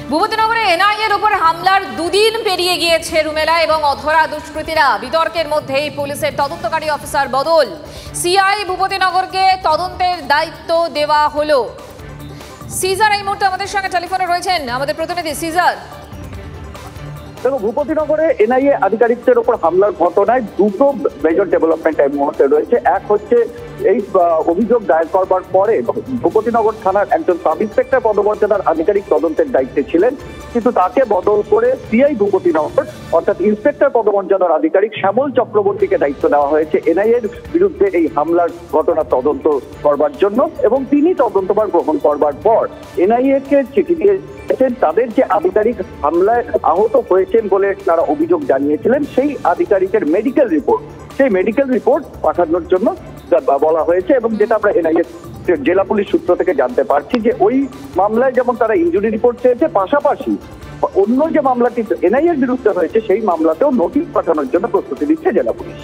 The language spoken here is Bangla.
ভূপতিনগরে এনআইএর উপর হামলার দুদিন পেরিয়ে গিয়েছে রুমেলা এবং অধরা দুষ্কৃতীরা। বিতর্কের মধ্যেই পুলিশের তদন্তকারী অফিসার বদল। সিআই ভূপতিনগরকে তদন্তের দায়িত্ব দেওয়া হলো। সিজার এই মুহূর্তে আমাদের সঙ্গে টেলিফোনে রয়েছেন আমাদের প্রতিনিধি সিজার। দেখো, ভূপতিনগরে এনআইএ আধিকারিকদের উপর হামলার ঘটনায় দুটো মেজর ডেভেলপমেন্ট এই মুহূর্তে রয়েছে। এক হচ্ছে এই অভিযোগ দায়ের করবার পরে ভূপতিনগর থানার একজন সাব ইন্সপেক্টর পদমর্যাদার আধিকারিক তদন্তের দায়িত্বে ছিলেন, কিন্তু তাকে বদল করে সিআই ভূপতিনগর অর্থাৎ ইন্সপেক্টর পদমর্যাদার আধিকারিক শ্যামল চক্রবর্তীকে দায়িত্ব দেওয়া হয়েছে এনআইএর বিরুদ্ধে এই হামলার ঘটনা তদন্ত করবার জন্য। এবং তিনি তদন্তভার গ্রহণ করবার পর এনআইএ কে চিঠি দিয়েছেন তাদের যে আধিকারিক হামলায় আহত হয়েছেন বলে তারা অভিযোগ জানিয়েছিলেন সেই আধিকারিকের মেডিকেল রিপোর্ট, সেই মেডিকেল রিপোর্ট পাঠানোর জন্য বলা হয়েছে। এবং যেটা আমরা এনআইএ জেলা পুলিশ সূত্র থেকে জানতে পারছি যে ওই মামলায় যেমন তারা ইনজুরি রিপোর্ট চেয়েছে, পাশাপাশি অন্য যে মামলাটি এনআইএর বিরুদ্ধে হয়েছে সেই মামলাতেও নোটিশ পাঠানোর জন্য প্রস্তুতি নিচ্ছে জেলা পুলিশ।